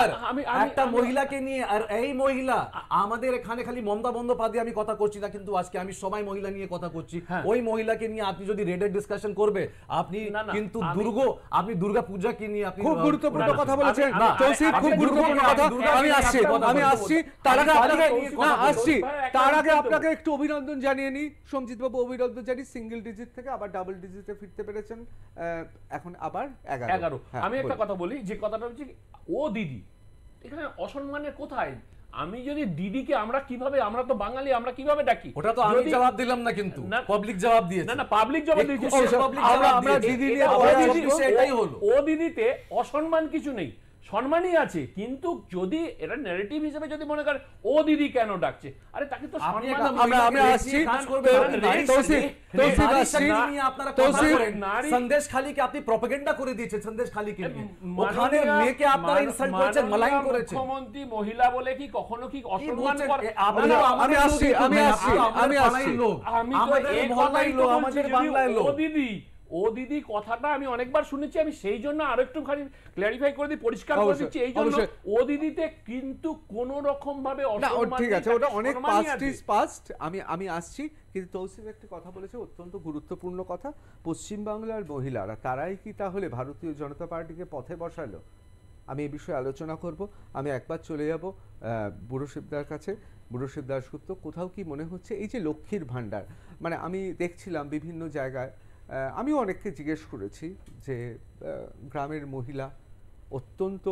একটা মহিলাকে নিয়ে, আর এই মহিলা আমাদের এখানে খালি মমতা বন্দ্যোপাধ্যায় আমি কথা করছি না, কিন্তু আজকে আমি সবাই মহিলা নিয়ে কথা করছি। ওই মহিলাকে নিয়ে আপনি যদি রেডের ডিসকাশন করবে, আপনি কিন্তু আপনি দুর্গা পূজাকে নিয়ে আপনি খুব গুরুত্বপূর্ণ কথা বলেছেন তৌসিফ, খুব গুরুত্বপূর্ণ কথা। আমি আসছি তার আগে আপনাকে একটু অভিনন্দন জানিয়ে নি। সঞ্জিত বাবু, অভিনন্দন জানি, সিঙ্গেল ডিজিট থেকে আবার ডাবল ডিজিটে ফিরতে পেরেছেন, এখন আবার 11। আমি একটা কথা বলি, যে কথাটা হচ্ছে ও দিদি, এখানে অসম্মানের কোথায়? আমি যদি দিদিকে আমরা তো বাঙালি, আমরা কিভাবে ডাকি? ওটা তো আমি জবাব দিলাম না, কিন্তু পাবলিক জবাব দিয়েছে। না পাবলিক জবাব দিয়েছে, আমরা দিদি নিয়ে সেটাই হলো। ও দিদিতে অসম্মান কিছু নেই, সম্মানই আছে। কিন্তু যদি এটা ন্যারেটিভ হিসেবে যদি মনে করেন ও দিদি কেন ডাকছে, আরে তাকে তো সম্মান। আমরা আসছি সন্দেশ খালিকে আপনি প্রপাগান্ডা করে দিয়েছেন, সন্দেশ খালিকে নিয়ে ওখানে মেয়েকে আপনারা ইনসাল্ট করেছেন, মালাইন করেছেন। মুখ্যমন্ত্রী মহিলা বলে কি কখনো কি অসম্মান করে? ও দিদি কথাটা আমি অনেকবার শুনেছি, আমি সেই জন্য আরো একটুখানি ক্ল্যারিফাই করে দিই, পরিষ্কার করে দিচ্ছি। এই জন্য ও দিদিতে কিন্তু কোন রকম ভাবে অসম্মান, ঠিক আছে, ওটা অনেক পাস্ট ইজ পাস্ট। আমি আসছি, কিন্তু তৌসিফ একটা কথা বলেছে, অত্যন্ত গুরুত্বপূর্ণ কথা। পশ্চিমবাংলার মহিলারা তারাই কি তাহলে ভারতীয় জনতা পার্টিকে পথে বসালো? আমি এই বিষয়ে আলোচনা করব। আমি একবার চলে যাব বুড়ো শিবদার কাছে। বুড়ো শিব দাশগুপ্ত, কোথাও কি মনে হচ্ছে এই যে লক্ষ্মীর ভাণ্ডার, মানে আমি দেখছিলাম বিভিন্ন জায়গায়, আমিও অনেককে জিজ্ঞেস করেছি যে গ্রামের মহিলা অত্যন্ত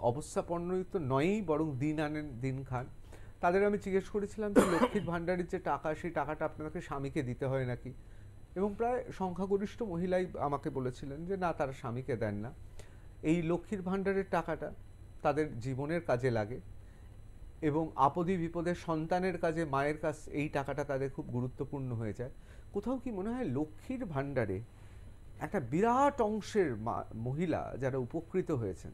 অবস্থাপন্নই তো নয়ই, বরং দিন আনেন দিন খান। তাদের আমি জিজ্ঞেস করেছিলাম যে লক্ষ্মীর ভাণ্ডারের যে টাকা, সেই টাকাটা আপনাকে স্বামীকে দিতে হয় নাকি? এবং প্রায় সংখ্যাগরিষ্ঠ মহিলাই আমাকে বলেছিলেন যে না, তারা স্বামীকে দেন না। এই লক্ষ্মীর ভাণ্ডারের টাকাটা তাদের জীবনের কাজে লাগে, এবং আপদে বিপদে সন্তানের কাজে মায়ের কাছে এই টাকাটা তাদের খুব গুরুত্বপূর্ণ হয়ে যায়। কোথাও কি মনে হয় লক্ষ্মীর ভাণ্ডারে একটা বিরাট অংশের মহিলা যারা উপকৃত হয়েছেন,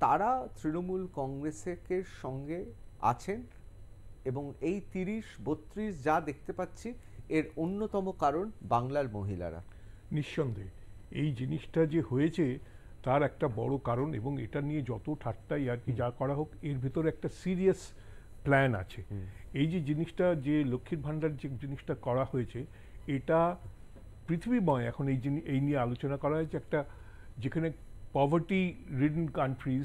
তারা তৃণমূল কংগ্রেসের সঙ্গে আছেন, এবং এই 30-32 যা দেখতে পাচ্ছি এর অন্যতম কারণ বাংলার মহিলারা? নিঃসন্দেহে এই জিনিসটা যে হয়েছে তার একটা বড় কারণ, এবং এটা নিয়ে যত ঠাট্টাই আর কি যা করা হোক, এর ভিতরে একটা সিরিয়াস প্ল্যান আছে। এই যে জিনিসটা, যে লক্ষ্মীর ভাণ্ডার যে জিনিসটা করা হয়েছে, এটা পৃথিবীময় এখন এই নিয়ে আলোচনা করা হয়েছে। একটা যেখানে পভার্টি রিডন কান্ট্রিজ,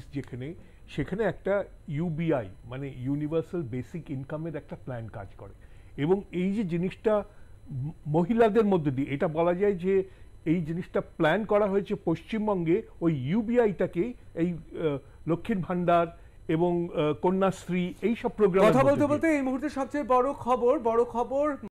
সেখানে একটা ইউবিআই মানে ইউনিভার্সাল বেসিক ইনকামের একটা প্ল্যান কাজ করে, এবং এই যে জিনিসটা মহিলাদের মধ্যে দিয়ে, এটা বলা যায় যে এই জিনিসটা প্ল্যান করা হয়েছে পশ্চিমবঙ্গে ওই ইউবিআইটাকে, এই লক্ষ্মীর ভাণ্ডার এবং কন্যাশ্রী এইসব প্রোগ্রাম। কথা বলতে বলতে এই মুহূর্তে সবচেয়ে বড় খবর